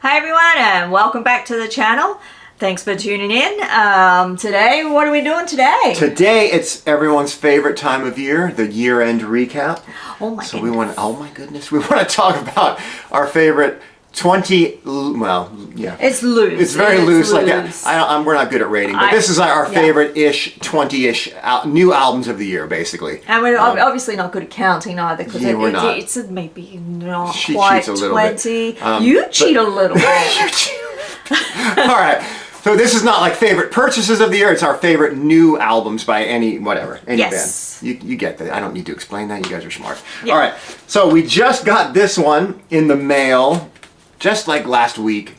Hi everyone and welcome back to the channel. Thanks for tuning in. Today, what are we doing today? Today it's everyone's favorite time of year, the year-end recap. Oh my So goodness. we want to talk about our favorite 20, well, yeah. It's loose. It's very loose. Like loose. we're not good at rating, but this is our favorite-ish, 20-ish new albums of the year, basically. And we're obviously not good at counting either, because it's maybe not she quite cheats a little 20. bit. You cheat a little bit. You cheat. All right. So this is not like favorite purchases of the year. It's our favorite new albums by any band. You get that. I don't need to explain that. You guys are smart. Yeah. All right. So we just got this one in the mail, just like last week.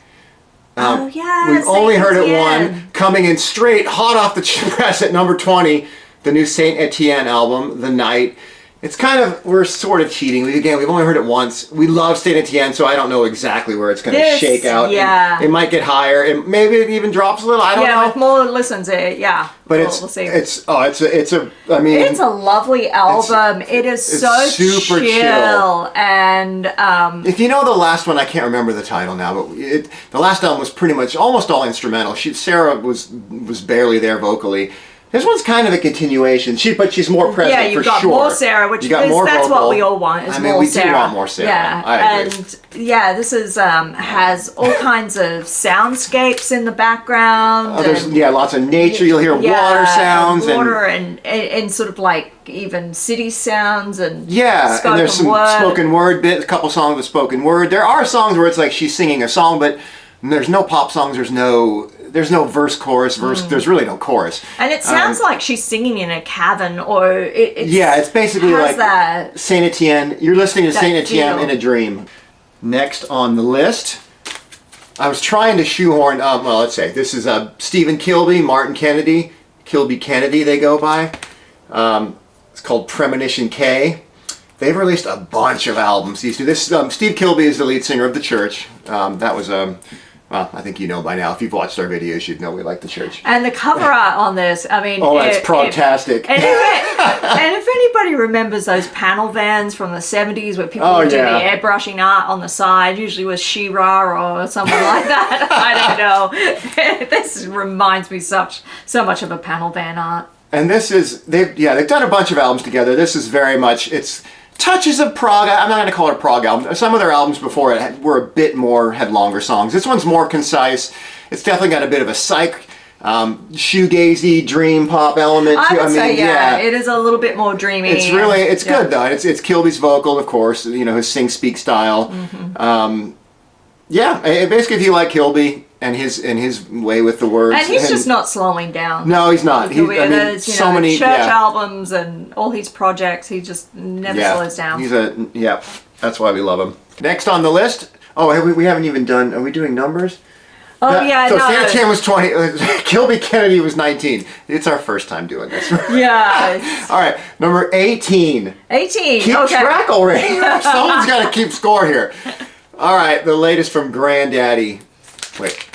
Oh yeah. We've only heard it one, coming in straight hot off the press at number 20, the new Saint Etienne album, The Night. It's kind of, we're sort of cheating. We've only heard it once. We love Saint Etienne, so I don't know exactly where it's going to shake out. Yeah. It might get higher. Maybe it even drops a little. I don't know. Yeah, with more listens, yeah. But we'll see. It's a lovely album. It is so super chill. And if you know the last one, I can't remember the title now, but the last album was pretty much almost all instrumental. Sarah was barely there vocally. This one's kind of a continuation, but she's more present for sure. Yeah, you've got more Sarah, that's what we all want. We do want more Sarah. Yeah, I agree. And this is has all kinds of soundscapes in the background. There's lots of nature. You'll hear water sounds and sort of like even city sounds and and there's some spoken word bits. A couple songs with spoken word. There are songs where it's like she's singing a song, but there's no pop songs. There's no verse, chorus, There's really no chorus. And it sounds like she's singing in a cavern, or it's basically like that Saint Etienne. You're listening to Saint Etienne in a dream. Next on the list, I was trying to shoehorn. Let's say this is Stephen Kilby, Martin Kennedy, Kilby Kennedy. They go by. It's called Premonition K. They've released a bunch of albums. Steve Kilby is the lead singer of The Church. That was well, I think you know by now. If you've watched our videos, you'd know we like The Church. And the cover art on this, I mean... it's prog-tastic. And if anybody remembers those panel vans from the 70s where people would do the airbrushing art on the side, usually with She-Ra or someone like that, I don't know. This reminds me so much of a panel van art. And this is... They've done a bunch of albums together. This is very much... It's touches of prog. I'm not going to call it a prog album. Some of their albums before it had longer songs. This one's more concise. It's definitely got a bit of a psych, shoegazy, dream pop element. I would say, it is a little bit more dreamy. It's good though. It's Kilby's vocal, of course. His sing-speak style. Mm-hmm. Basically, if you like Kilby and his way with the words, and he's just not slowing down. No, he's not. So many church albums and all his projects. He just never slows down. That's why we love him. Next on the list. Oh, we haven't even done. Are we doing numbers? Oh So Saint Etienne was 20. Kilby Kennedy was 19. It's our first time doing this. Yeah. All right, number 18. 18. Keep track already. Someone's got to keep score here. All right, the latest from Granddaddy. Wait.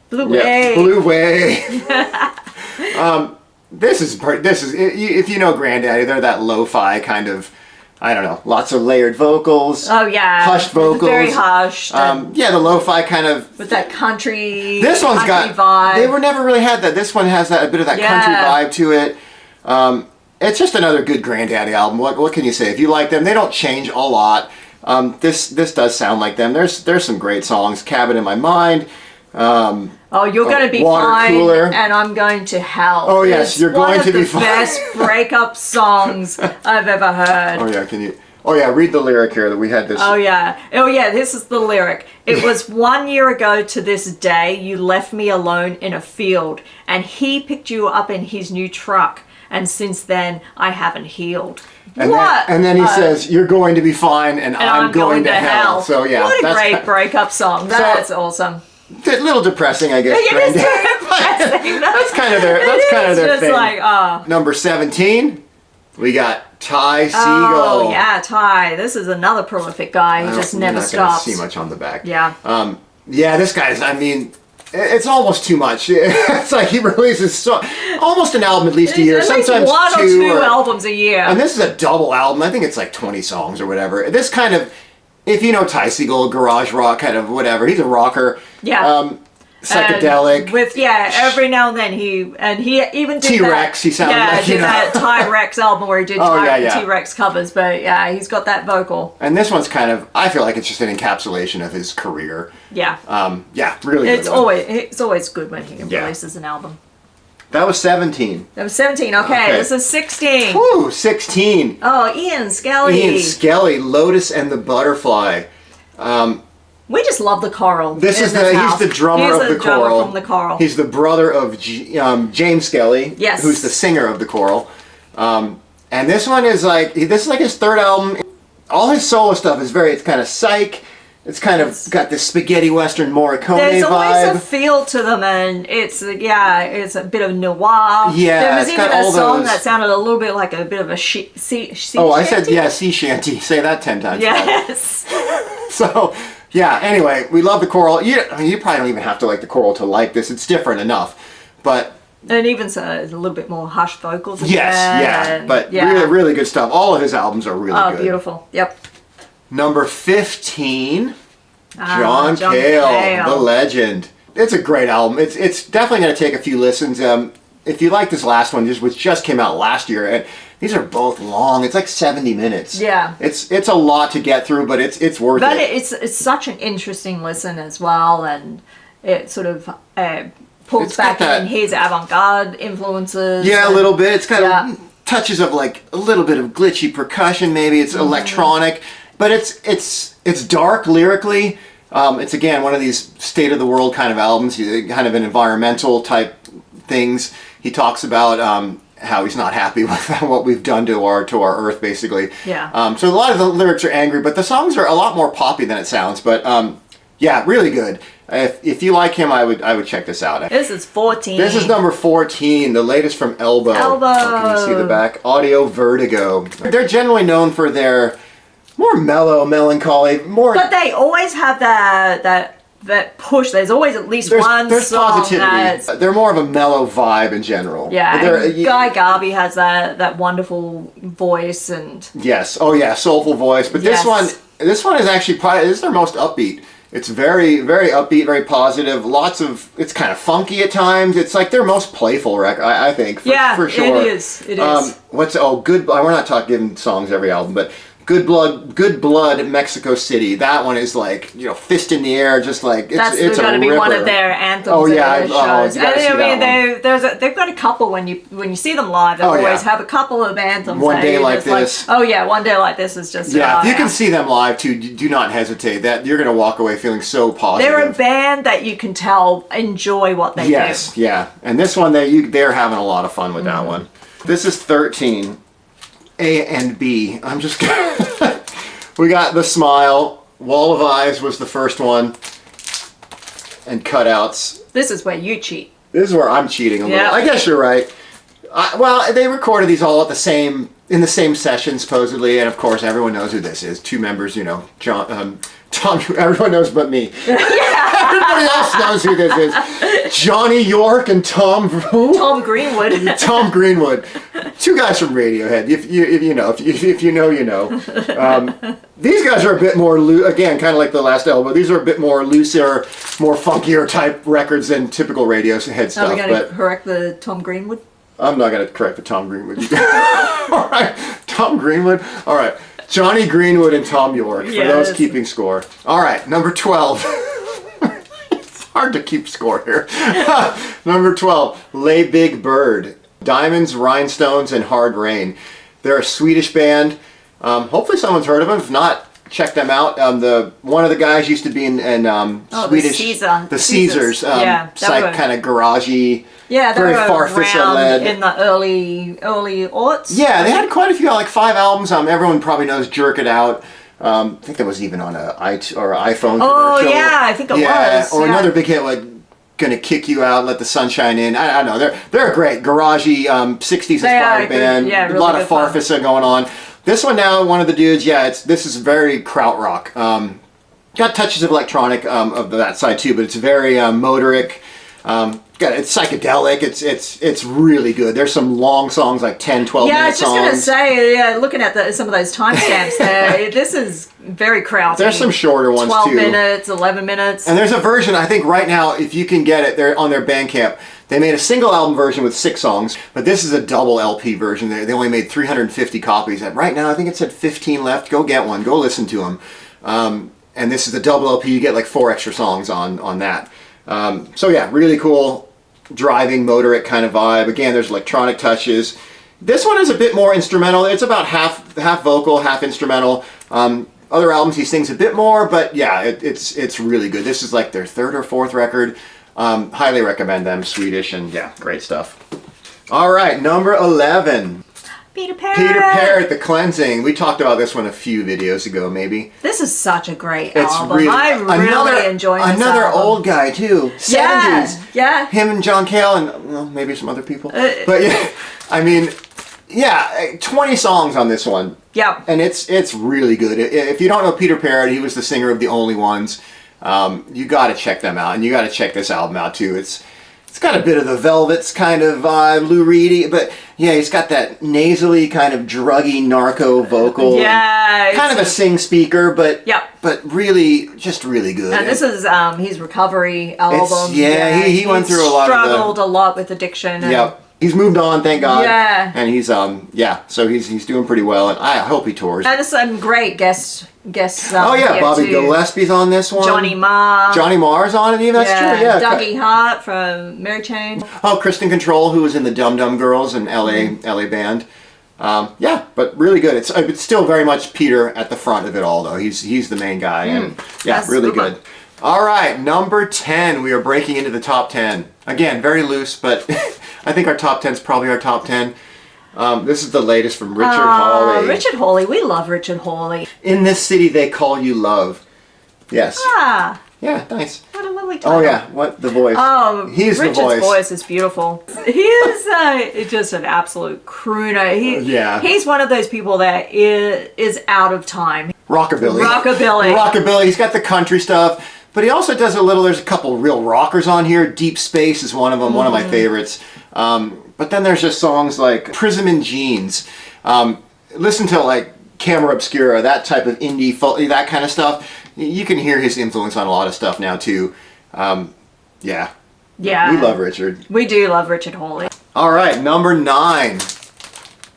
Blue Way. Blue Way. This is if you know Granddaddy, they're that lo-fi kind of, I don't know, lots of layered vocals. Oh yeah. Hushed vocals. Very hushed. The lo-fi kind of. With that country. This one's got vibe. They were never really had that. This one has a bit of that country vibe to it. It's just another good Granddaddy album. What can you say? If you like them, they don't change a lot. This does sound like them. There's some great songs. Cabin in My Mind. You're going to be fine, cooler. And I'm going to hell. Oh yes, you're going to be fine. One of the best breakup songs I've ever heard. Oh yeah, can you? Oh yeah, read the lyric here that we had this. Oh yeah, this is the lyric. It was 1 year ago to this day you left me alone in a field, and he picked you up in his new truck, and since then I haven't healed. And then he says, "You're going to be fine, and I'm going to hell." So yeah, what a great breakup song. That's awesome. A little depressing, I guess. It is depressing. That's kind of their thing. Like, Number 17, we got Ty Seagull. Oh yeah, Ty. This is another prolific guy. He just never stops. You're not going to see much on the back. Yeah. This guy's. It's almost too much. It's like he releases almost an album at least a year. Sometimes one or two albums a year. And this is a double album. I think it's like 20 songs or whatever. This kind of if you know Ty Seagull, garage rock, kind of whatever. He's a rocker. Yeah. Psychedelic. With every now and then he even did T-Rex. He sounded like, did that T-Rex album where he did T-Rex covers. But yeah, he's got that vocal. And this one's kind of, I feel like it's just an encapsulation of his career. Yeah. Really good. It's always good when he releases an album. That was 17. That was 17. Okay, this is 16. Woo, 16. Oh, Ian Skelly. Ian Skelly, Lotus and the Butterfly. We just love the choral. He's the drummer of the choral. From the choral. He's the brother of James Skelly, who's the singer of the choral. And this one is like his third album. All his solo stuff is it's kind of psych. It's kind of got this spaghetti western Morricone vibe. There's always a feel to them, and it's a bit of noir. Yeah, there was even a song that sounded a little bit like a bit of a sea shanty. I said sea shanty. Say that 10 times. Yes. So. Yeah, anyway, we love the choral. You probably don't even have to like the choral to like this. It's different enough. But and even so, a little bit more hushed vocals. But really, really good stuff. All of his albums are really good. Oh, beautiful. Yep. Number 15, John Kale, the legend. It's a great album. It's definitely going to take a few listens. If you like this last one, which just came out last year, and these are both long. It's like 70 minutes. Yeah. It's a lot to get through, but it's worth it. But it's such an interesting listen as well, and it sort of pulls back in his avant-garde influences. Yeah, a little bit. It's kind of touches of like a little bit of glitchy percussion. Maybe it's electronic, but it's dark lyrically. It's again one of these state of the world kind of albums. Kind of an environmental type things. He talks about how he's not happy with what we've done to our Earth, basically. Yeah. So a lot of the lyrics are angry, but the songs are a lot more poppy than it sounds. But really good. If you like him, I would check this out. This is 14. This is number 14, the latest from Elbow. Can you see the back? Audio Vertigo. They're generally known for their more mellow, melancholy, more. But they always have that push. There's always at least one there's song positivity. They're more of a mellow vibe in general. Yeah, Guy Garvey has that wonderful voice and yes, soulful voice. But this one is actually probably their most upbeat. It's very, very upbeat, very positive. It's kind of funky at times. It's like their most playful record, I think. For sure. It is. It is. Good. We're not giving songs every album, but. Good Blood, Mexico City. That one is like, fist in the air, just like that's it's going to be ripper. one of their anthems. Oh yeah, shows. They've got a couple when you see them live. They always have a couple of anthems. One Day Like This. One Day Like This is just. Yeah, if you can see them live too, do not hesitate. That you're going to walk away feeling so positive. They're a band that you can tell enjoy what they do. Yes, yeah, and this one they're having a lot of fun with that one. This is 13. A and B. I'm just kidding. We got The Smile. Wall of Eyes was the first one. And Cutouts. This is where you cheat. This is where I'm cheating a little. I guess you're right. They recorded these all in the same session, supposedly, and of course everyone knows who this is. Two members, John, Tom. Everyone knows but me. Everybody else knows who this is. Johnny York and Tom. Who? Tom Greenwood. Tom Greenwood. Two guys from Radiohead. If you know, you know. These guys are a bit more again, kind of like the last album. These are a bit more looser, more funkier type records than typical Radiohead stuff. Are we going to correct the Tom Greenwood? I'm not going to correct the Tom Greenwood. All right, Tom Greenwood. All right, Johnny Greenwood and Tom York for those keeping score. All right, number 12. It's hard to keep score here. Number 12, Lay Big Bird. Diamonds, Rhinestones, and Hard Rain. They're a Swedish band. Hopefully someone's heard of them. If not, check them out. One of the guys used to be in Swedish. The Caesars. Psych kind of garagey. Yeah, they very were Farfisa around in the early aughts. Yeah, they had quite a few, like 5 albums. Everyone probably knows "Jerk It Out." I think that was even on an iPhone commercial. Oh yeah, I think it was. Or another big hit like "Gonna Kick You Out, Let the Sunshine In." I don't know. They're a great garagey 60s inspired band. Yeah, really a lot of Farfisa going on. This one now, one of the dudes. This is very krautrock. Got touches of electronic of that side too, but it's very motoric. It's psychedelic. It's really good. There's some long songs, like 10, 12 minute songs. Yeah, I was just going to say, looking at some of those timestamps there, this is very crowded. There's some shorter ones 12 too. 12 minutes, 11 minutes. And there's a version, I think right now, if you can get it, they're on their Bandcamp. They made a single album version with 6 songs, but this is a double LP version. They only made 350 copies. And right now, I think it said 15 left. Go get one. Go listen to them. And this is a double LP. You get like 4 extra songs on that. So yeah, really cool driving motoric kind of vibe. Again, there's electronic touches. This one is a bit more instrumental. It's about half vocal, half instrumental. Other albums he sings a bit more, but yeah, it's really good. This is like their 3rd or 4th record. Highly recommend them. Swedish, and yeah, great stuff. All right, number 11. Peter Parrott. Peter Parrott, The Cleansing. We talked about this one a few videos ago, maybe. This is such a great It's album. really, I really enjoy this Another album. old guy, too. 70s. Yeah. Him and John Kale, and well, maybe some other people. But yeah, I mean, yeah, 20 songs on this one. Yeah. And it's really good. If you don't know Peter Parrott, he was the singer of The Only Ones. You got to check them out, and you got to check this album out, too. It's got a bit of the Velvets kind of vibe, Lou Reedy, but yeah, he's got that nasally kind of druggy narco vocal. Yeah. Kind of a sing speaker, but Yep. but really, just really good. And this is his recovery album. He went through a lot of struggled a lot with addiction. And Yep. He's moved on, thank God. Yeah. And he's so he's doing pretty well, and I hope he tours. And there's some great guests. Oh yeah, here Bobby too. Gillespie's on this one. Johnny Marr. Johnny Marr's on it, even. That's true. Yeah. Dougie Hart from Mary Chain. Oh, Kristen Control, who was in the Dum Dum Girls and LA band. Yeah, but really good. It's still very much Peter at the front of it all, though. He's the main guy, and yeah, That's really super. good. All right, number 10. We are breaking into the top 10. Again, very loose, but I think our top 10 is probably our top 10. This is the latest from Richard Hawley. Richard Hawley. We love Richard Hawley. In This City They Call You Love. Yes. Ah, Yeah, nice. what a lovely title. Oh yeah, what the voice? Oh, He's Richard's the voice. voice is beautiful. He is just an absolute crooner. Yeah. He's one of those people that is out of time. Rockabilly. Rockabilly. He's got the country stuff, but he also does a little. There's a couple real rockers on here. Deep Space is one of them. One of my favorites. But then there's just songs like Prism in Jeans. Listen to like Camera Obscura, that type of indie folk, that kind of stuff. You can hear his influence on a lot of stuff now too. Yeah. Yeah. We love Richard. We do love Richard Hawley. All right, number 9.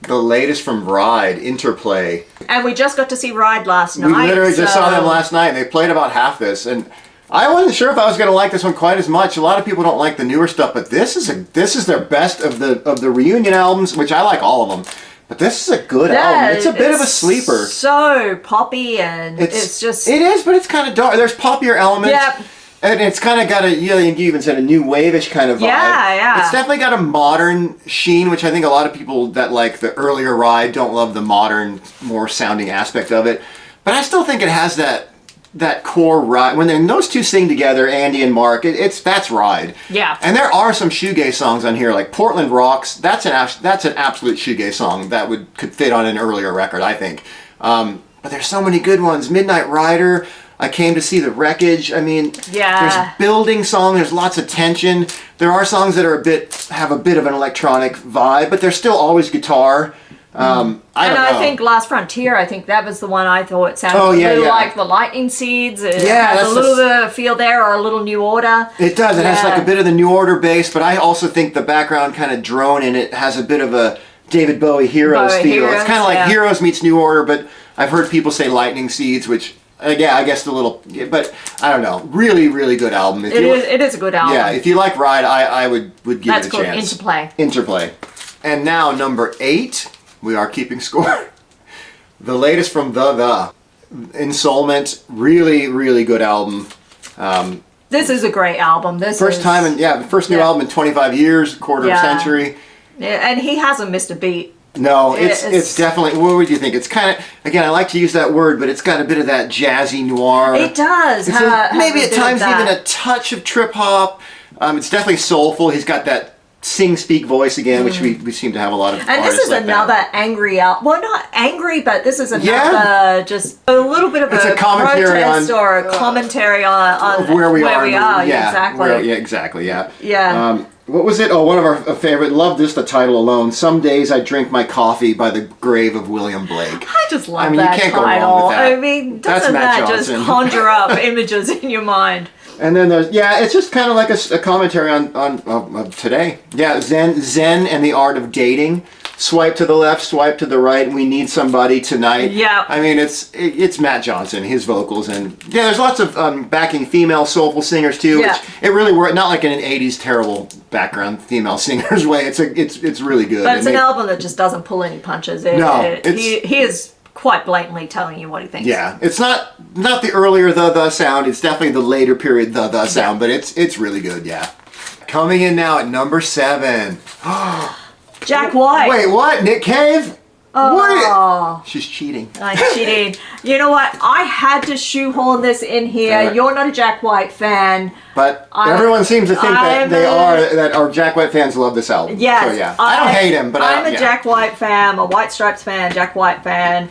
The latest from Ride, Interplay. And we just got to see Ryder last night. We literally just saw them last night, and they played about half this. And I wasn't sure if I was going to like this one quite as much. A lot of people don't like the newer stuff, but this is their best of the reunion albums, which I like all of them. But this is a good album. It's a bit of a sleeper. So poppy, and it's just... It is, but it's kind of dark. There's poppier elements. Yep. And it's kind of got you even said a new wave-ish kind of vibe. Yeah. It's definitely got a modern sheen, which I think a lot of people that like the earlier Ride don't love the modern, more sounding aspect of it. But I still think it has that core Ride. When those two sing together, Andy and Mark, that's Ride. Yeah. And there are some shoegaze songs on here, like Portland Rocks. That's an absolute shoegaze song that could fit on an earlier record, I think. But there's so many good ones. Midnight Rider. I Came to See the Wreckage. I mean, there's building song. There's lots of tension. There are songs that have a bit of an electronic vibe, but there's still always guitar. I don't know. I think Last Frontier, I think that was the one I thought sounded a little like the Lightning Seeds. It has a little bit of feel there, or a little New Order. It does. It has like a bit of the New Order bass, but I also think the background kind of drone in it has a bit of a David Bowie Heroes feel. It's kind of like Heroes meets New Order, but I've heard people say Lightning Seeds, which... Yeah, I guess but I don't know. Really, really good album. It is a good album. Yeah, if you like Ride, I would give it a chance. That's called Interplay. Interplay. And now, number 8, we are keeping score. The latest from The Insulant. Really, really good album. This is a great album. First new album in 25 years, quarter of a century. Yeah, and he hasn't missed a beat. No, it's definitely, what would you think? It's kind of, again, I like to use that word, but it's got a bit of that jazzy noir. It does. Maybe at times even a touch of trip hop. It's definitely soulful. He's got that sing-speak voice again, which we seem to have a lot of. And this is like another that. angry out. Well, not angry, but this is another just a little bit of a commentary protest or a commentary on where we are. Yeah, exactly. Exactly. Yeah. Yeah. What was it? Oh, one of our favorite. Love this. The title alone. Some days I drink my coffee by the grave of William Blake. I just love that you can't title. Go wrong with that. I mean, doesn't that just conjure up images in your mind? And then there's, it's just kind of like a commentary on today. Yeah, Zen and the art of dating. Swipe to the left, swipe to the right. We need somebody tonight. Yeah. I mean, it's Matt Johnson, his vocals, and there's lots of backing female soulful singers too. Yeah. Which it really worked. Not like in an '80s terrible background female singers way. It's really good. But it's an album that just doesn't pull any punches. He is quite blatantly telling you what he thinks. Yeah, it's not the earlier the sound. It's definitely the later period the sound, but it's really good. Yeah. Coming in now at number 7. Jack White. Wait, what? Nick Cave? Oh. What? She's cheating. I'm cheating. You know what? I had to shoehorn this in here. Yeah. You're not a Jack White fan. But everyone seems to think that our Jack White fans love this album. Yes. So, yeah. I don't hate him, but I'm a Jack White fan, a White Stripes fan, Jack White fan.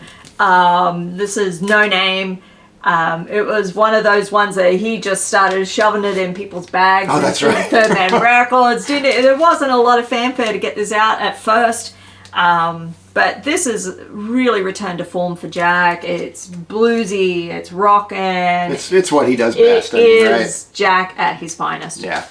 This is No Name. It was one of those ones that he just started shoving it in people's bags. Oh, that's right. Third Man Records. There wasn't a lot of fanfare to get this out at first. But this is really returned to form for Jack. It's bluesy, it's rockin'. It's what he does best. It is Jack at his finest. Yeah.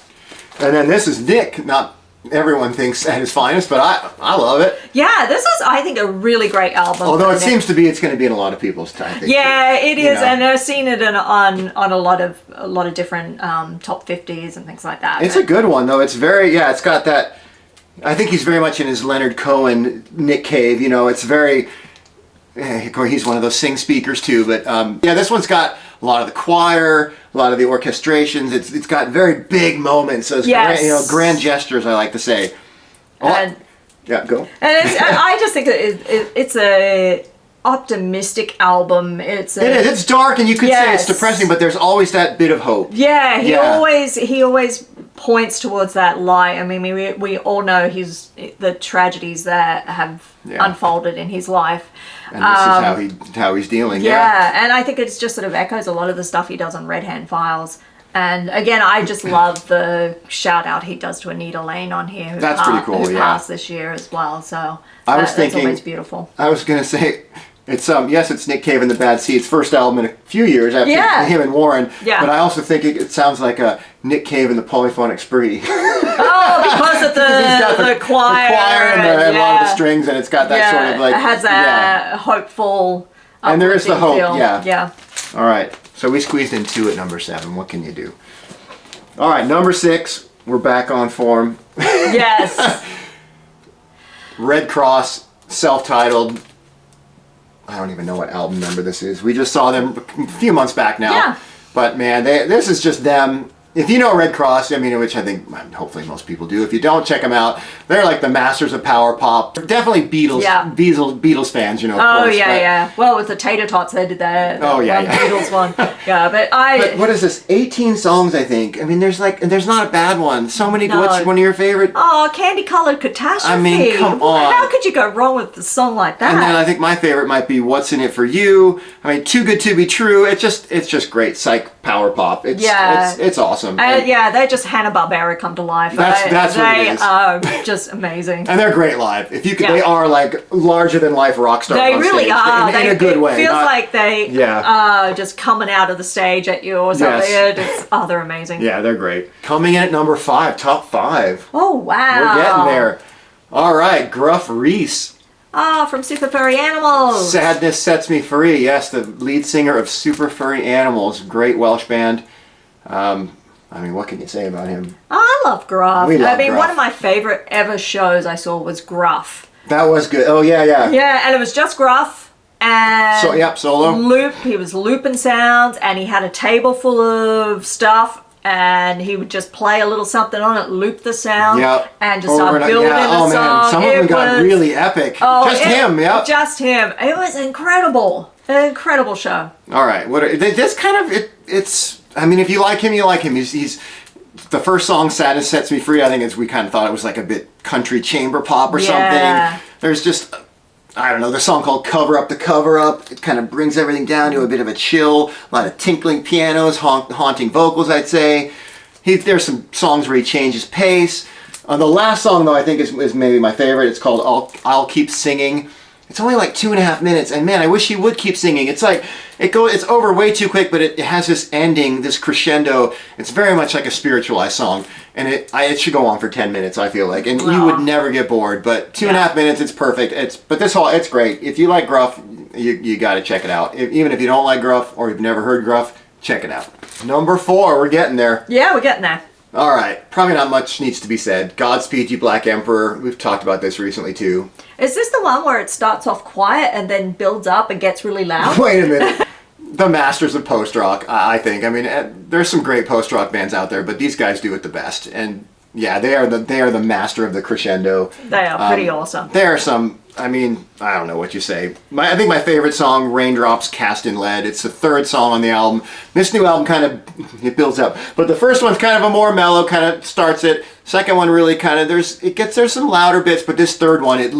And then this is Nick, not everyone thinks at his finest, but I love it. Yeah, this is, I think, a really great album. Although it seems to be, it's going to be in a lot of people's time. Yeah, it is, and I've seen it on a lot of different top 50s and things like that. It's a good one though. It's very it's got that. I think he's very much in his Leonard Cohen, Nick Cave. It's very. He's one of those sing speakers too, but this one's got a lot of the choir, a lot of the orchestrations. It's got very big moments, those grand gestures. I like to say. Yeah, go. And I just think it's a optimistic album. It is. It's dark, and you could say it's depressing, but there's always that bit of hope. Yeah, he always points towards that light. I mean, we all know the tragedies that have unfolded in his life. And this is how he's dealing. Yeah, and I think it's just sort of echoes a lot of the stuff he does on Red Hand Files. And again, I just love the shout out he does to Anita Lane on here. That's pretty cool. Who passed this year as well. So that's always beautiful. I was gonna say. It's it's Nick Cave and the Bad Seeds, first album in a few years after him and Warren. Yeah. But I also think it sounds like a Nick Cave and the Polyphonic Spree. Oh, because of the choir and a lot of the strings, and it's got that sort of like it has that hopeful. And there is the hope. Feel. Yeah. All right. So we squeezed in 2 at number 7. What can you do? All right, number 6. We're back on form. Yes. Red Cross, self-titled. I don't even know what album number this is. We just saw them a few months back now. Yeah. But man, this is just them. If you know Red Cross, I mean, which I think hopefully most people do. If you don't, check them out. They're like the masters of power pop. They're definitely Beatles fans, Of course, yeah. Well, with the Tater Tots, they did that. Beatles one. Yeah, but But what is this? 18 songs, I think. I mean, there's not a bad one. So many. No. What's one of your favorite? Oh, Candy Colored Catastrophe. I mean, come on. How could you go wrong with a song like that? And then I think my favorite might be What's in It for You. I mean, Too Good to Be True. It's just great psych power pop. It's awesome. They're just Hanna-Barbera come to life. That's what it is. They are just amazing. And they're great live. If you could, they are like larger than life rock stars. They really are. In a good way. It feels like they just coming out of the stage at you or something. Yes. They're amazing. Yeah, they're great. Coming in at number 5, top 5. Oh wow. We're getting there. All right, Gruff Rhys. From Super Furry Animals. Sadness Sets Me Free. Yes, the lead singer of Super Furry Animals. Great Welsh band. I mean, what can you say about him? I love Gruff. Gruff. One of my favorite ever shows I saw was Gruff. That was good. Oh, yeah. Yeah, and it was just Gruff. And solo. He was looping sounds, and he had a table full of stuff, and he would just play a little something on it, loop the sound, and just start building the song. Man, some of them got really epic. Just him. Just him. It was incredible. An incredible show. All right. This kind of it's. I mean, if you like him, you like him. He's the first song, Sadness Sets Me Free, I think we kind of thought it was like a bit country chamber pop or Yeah. something. There's just, I don't know, the song called Cover Up the Cover Up. It kind of brings everything down to a bit of a chill. A lot of tinkling pianos, haunting vocals, I'd say. There's some songs where he changes pace. The last song, though, I think is maybe my favorite. It's called I'll Keep Singing. It's only like 2.5 minutes, and man, I wish he would keep singing. It's like, it's over way too quick, but it has this ending, this crescendo. It's very much like a spiritualized song, and it should go on for 10 minutes, I feel like, and you would never get bored, but 2.5 minutes, it's perfect. It's great. If you like Gruff, you got to check it out. Even if you don't like Gruff, or you've never heard Gruff, check it out. Number 4, we're getting there. Yeah, we're getting there. All right, probably not much needs to be said. Godspeed You Black Emperor. We've talked about this recently too. Is this the one where it starts off quiet and then builds up and gets really loud? Wait a minute. The masters of post-rock, I think. I mean, there's some great post-rock bands out there, but these guys do it the best. And yeah, they are the master of the crescendo. They are pretty awesome. There are some, I mean, I don't know what you say. I think my favorite song, Raindrops Cast in Lead. It's the 3rd song on the album. This new album it builds up. But the first one's kind of a more mellow, kind of starts it. Second one really kind of, there's some louder bits, but this third one, that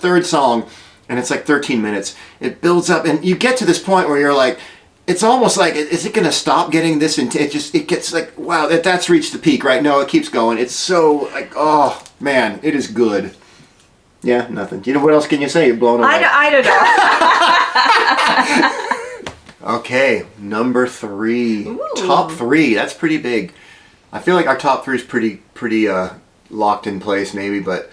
3rd song, and it's like 13 minutes, it builds up, and you get to this point where you're like, it's almost like, is it going to stop getting this? It gets like, wow, that's reached the peak, right? No, it keeps going. It's so like, oh man, it is good. Yeah, nothing. You know, what else can you say? You're blown away. I don't know. Okay, number 3. Ooh. Top 3. That's pretty big. I feel like our top 3 is pretty locked in place, maybe, but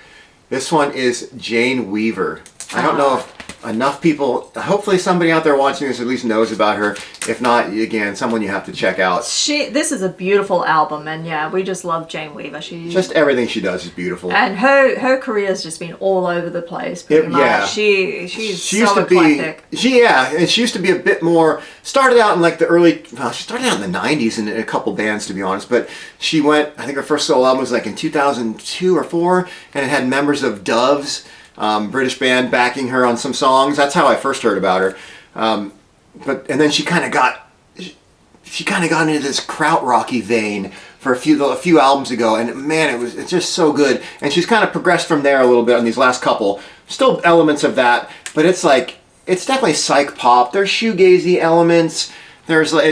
this one is Jane Weaver. I don't know if enough people, hopefully somebody out there watching this at least knows about her. If not, again, someone you have to check out. This is a beautiful album, and yeah, we just love Jane Weaver. Just everything she does is beautiful. And her career's just been all over the place, pretty much. Yeah. She's so eclectic. And she used to be a bit more, started out in like she started out in the 90s in a couple bands, to be honest, but she went, I think her first solo album was like in 2002 or 4, and it had members of Doves, British band, backing her on some songs. That's how I first heard about her. And then she kind of got into this krautrocky vein for a few albums ago, and man, it's just so good. And she's kind of progressed from there a little bit on these last couple. Still elements of that, but it's definitely psych pop. There's shoegazy elements.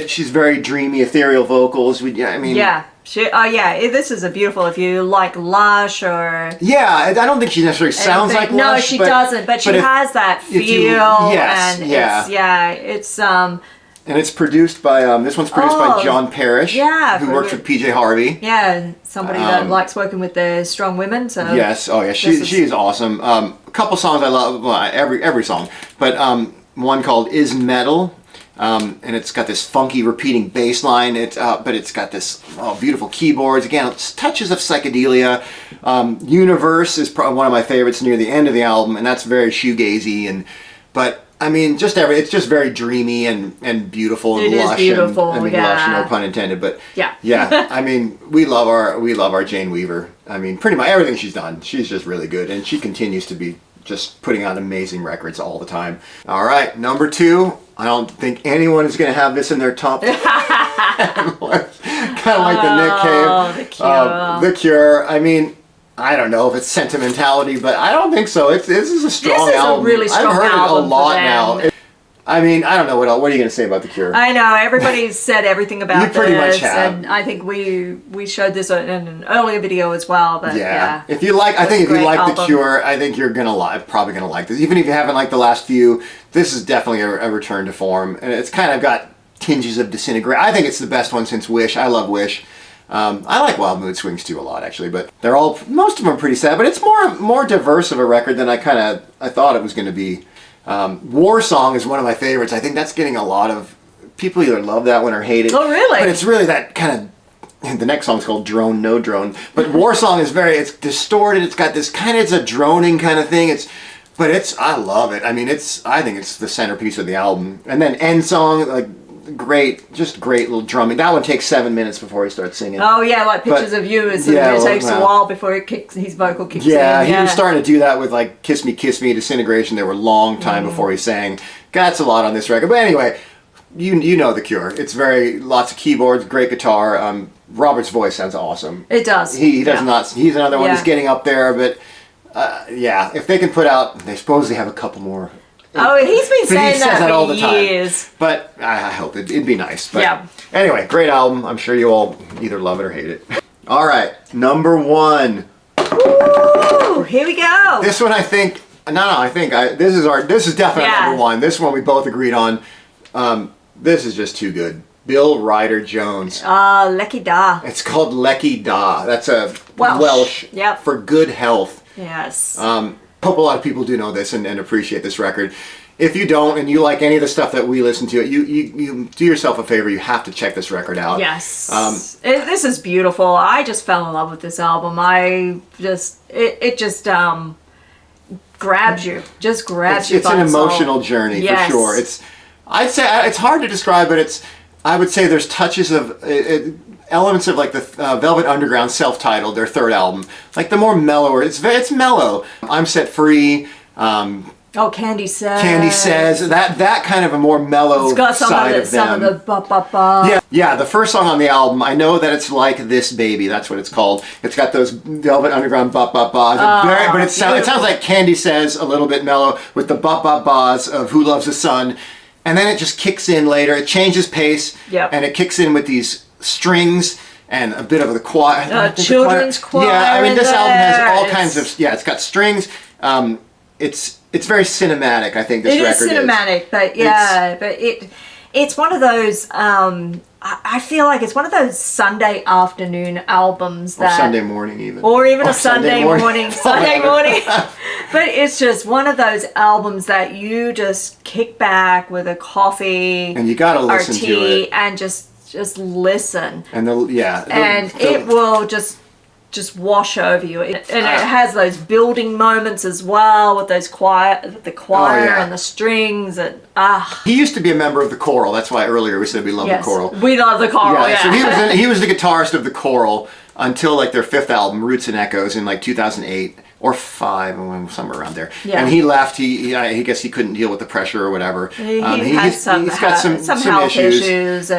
She's very dreamy, ethereal vocals. Yeah. This is a beautiful, if you like Lush or... Yeah, I don't think she necessarily sounds like Lush. No, she doesn't, but she has that feel. And it's produced by, this one's produced by John Parrish, who works with PJ Harvey. Yeah, and somebody that likes working with the strong women, so... Yes, she is awesome. A couple songs I love, well, every song, but one called Is Metal. And it's got this funky repeating bass line, but it's got this beautiful keyboards. Again, it's touches of psychedelia. Universe is probably one of my favorites near the end of the album, and that's very shoegazy. But I mean, it's just very dreamy and beautiful and lush. It is beautiful, lush, no pun intended. But yeah. I mean, we love our Jane Weaver. I mean, pretty much everything she's done, she's just really good, and she continues to be just putting out amazing records all the time. All right, number 2. I don't think anyone is going to have this in their top 10. Kind of like the Nick Cave. The Cure. The Cure. I mean, I don't know if it's sentimentality, but I don't think so. This is a strong album. This is a really strong album. I've heard it a lot now. I mean, I don't know what are you going to say about The Cure? I know everybody's said everything about this. You pretty much have. And I think we showed this in an earlier video as well. But yeah. If you like The Cure, I think you're probably gonna like this. Even if you haven't liked the last few, this is definitely a return to form, and it's kind of got tinges of Disintegrate. I think it's the best one since Wish. I love Wish. I like Wild Mood Swings too a lot, actually, but most of them are pretty sad. But it's more diverse of a record than I thought it was going to be. War Song is one of my favorites. I think that's getting a lot of people either love that one or hate it. Oh, really? But it's really that kind of. The next song's called Drone No Drone, but War Song is it's distorted. It's got this it's a droning kind of thing. I love it. I mean, I think it's the centerpiece of the album. And then End Song, great little drumming. That one takes 7 minutes before he starts singing. Oh yeah, like Pictures of You. It takes a while before his vocal kicks in. Yeah, he was starting to do that with Kiss Me, Disintegration. They were a long time before he sang. That's a lot on this record. But anyway, you know The Cure. It's very lots of keyboards, great guitar. Robert's voice sounds awesome. It does. He does not. He's another one Yeah. who's getting up there, but yeah, if they can put out, they supposedly have a couple more. Oh, he's been saying that for all the years. time. But I hope it'd be nice. But Yeah. anyway, great album. I'm sure you all either love it or hate it. All right, number 1. Ooh, here we go. This one I think. This is definitely number 1. This one we both agreed on. This is just too good. Bill Ryder Jones. Lecky Da. It's called Lecky Da. That's a Welsh. Yep. For good health. Yes. Hope a lot of people do know this and appreciate this record. If you don't and you like any of the stuff that we listen to, you do yourself a favor. You have to check this record out. Yes. This is beautiful. I just fell in love with this album. It just grabs you. Just grabs you. It's an emotional journey for sure. I'd say it's hard to describe, but I would say there's touches of elements of like the Velvet Underground self-titled, their third album, like the more mellower. It's mellow. I'm Set Free. Candy Says. Candy Says that kind of a more mellow it's got side of them. Some of the ba ba ba. Yeah. The first song on the album, I know that it's like This Baby. That's what it's called. It's got those Velvet Underground ba ba bas. But it sounds like Candy Says a little bit mellow with the ba ba bas of Who Loves the Sun, and then it just kicks in later. It changes pace, and it kicks in with these strings and a bit of the choir. Children's choir. Yeah, I mean this album has all kinds of. Yeah, it's got strings. It's very cinematic. I think this record is. It is cinematic, but it's one of those. I feel like it's one of those Sunday afternoon albums or Sunday morning even, or even a Sunday morning. Sunday morning. But it's just one of those albums that you just kick back with a coffee and you gotta listen to it and just listen. And it will just wash over you. And it has those building moments as well with those the choir and the strings and He used to be a member of the Choral. That's why earlier we said we love the Choral. We love the Choral. Yeah. So he was the guitarist of the Choral until like their 5th album, Roots and Echoes, in like 2008 or 5, somewhere around there. Yeah. And he left. I guess he couldn't deal with the pressure or whatever. He's got some health issues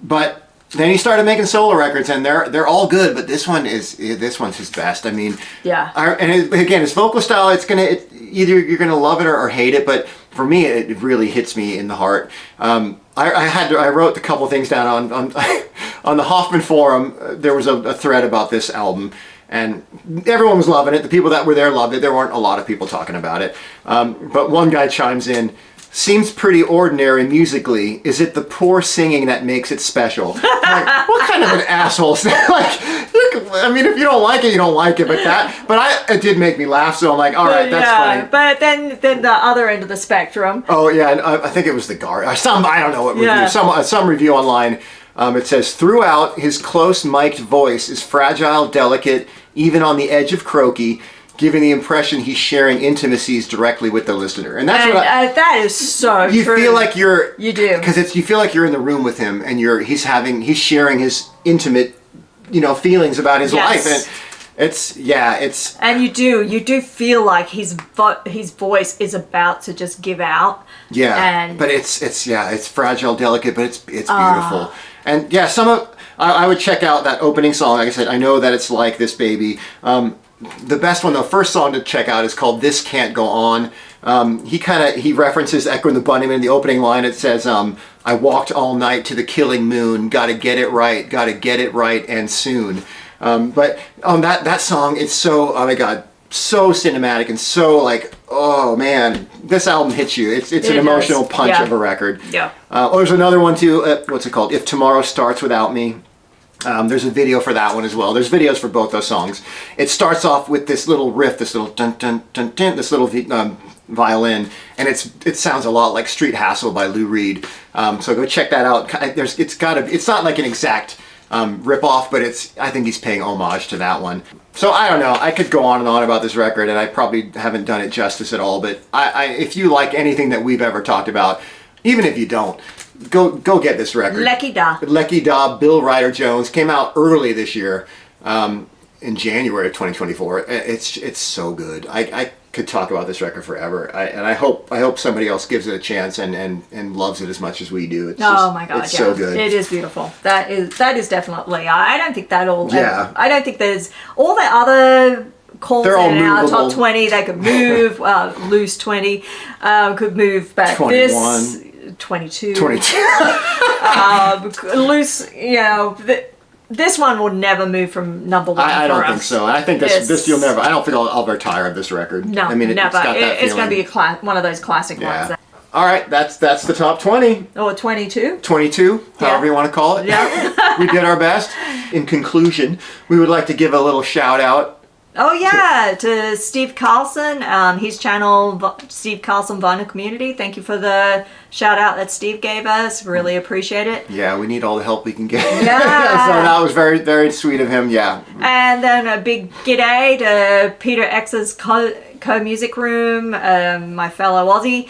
but then he started making solo records, and they're all good. But this one's his best. I mean, again, his vocal style, either you're gonna love it or hate it. But for me, it really hits me in the heart. I wrote a couple things down on the Hoffman forum. There was a thread about this album, and everyone was loving it. The people that were there loved it. There weren't a lot of people talking about it, but one guy chimes in. Seems pretty ordinary musically. Is it the poor singing that makes it special? Like, what kind of an asshole? I mean, if you don't like it, you don't like it. It did make me laugh. So I'm like, all right, that's funny. But then the other end of the spectrum. Oh yeah, and I think it was the Guard. I don't know what review. Some review online. It says throughout his close mic'd voice is fragile, delicate, even on the edge of croaky, giving the impression he's sharing intimacies directly with the listener, and that's that is so you true. Feel like you do because you feel like you're in the room with him, and he's sharing his intimate, feelings about his life, and and you do feel like his voice is about to just give out. Yeah, but it's fragile, delicate, but it's beautiful, and I would check out that opening song. Like I said, I know that it's like This Baby. The best one, the first song to check out is called This Can't Go On. He references Echo and the Bunnymen in the opening line. It says, I walked all night to the killing moon, gotta get it right and soon. But on that song, it's so, oh my God, so cinematic and so like, oh man, this album hits you. It's an emotional punch of a record. Yeah. There's another one too, what's it called? If Tomorrow Starts Without Me. There's a video for that one as well. There's videos for both those songs. It starts off with this little riff, this little dun dun dun dun, this little violin, and it sounds a lot like Street Hassle by Lou Reed. So go check that out. It's not like an exact rip off, but I think he's paying homage to that one. So I don't know. I could go on and on about this record, and I probably haven't done it justice at all. But if you like anything that we've ever talked about, even if you don't, go get this record. Lecky Da. Lecky Da, Bill Ryder Jones, came out early this year, in January of 2024. It's so good. I could talk about this record forever. I hope somebody else gives it a chance and loves it as much as we do. It's my God, it's so good. It is beautiful. That is definitely. I don't think that'll. Yeah. I don't think there's all the other calls in our top 20. They could move. Loose 20 could move back. 21. This 22. 22. Loose. You know. This one will never move from number one. I don't think so. I think this you'll never. I don't think I'll ever tire of this record. No, I mean, never. It's going to be one of those classic yeah. ones. All right, that's the top 20. Or 22. 22, however you want to call it. Yeah. We did our best. In conclusion, we would like to give a little shout out. Oh yeah, to Steve Carlson, his channel, Steve Carlson Vinyl Community. Thank you for the shout out that Steve gave us. Really appreciate it. Yeah, we need all the help we can get. Yeah. So that was very, very sweet of him. Yeah. And then a big g'day to Peter X's Co-Music Room, my fellow Aussie,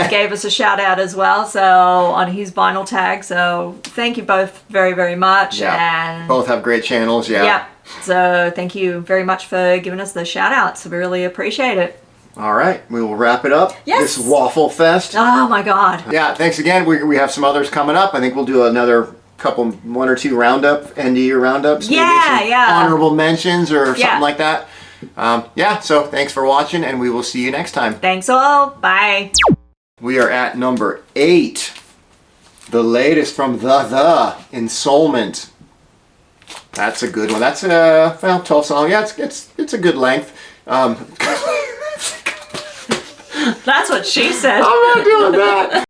gave us a shout out as well. So on his vinyl tag. So thank you both very, very much. Yeah. And both have great channels. Yeah. Yep. So thank you very much for giving us the shout outs. We really appreciate it. All right, we will wrap it up. Yes. This Waffle Fest. Oh my God. Yeah, thanks again. We have some others coming up. I think we'll do another one or two end of year roundups. Yeah, yeah. Honorable mentions or something Yeah. like that. So thanks for watching, and we will see you next time. Thanks all. Bye. We are at number 8. The latest from the Insulant. That's a good one. That's a 12 song. Yeah, it's a good length. That's what she said. I'm not doing that.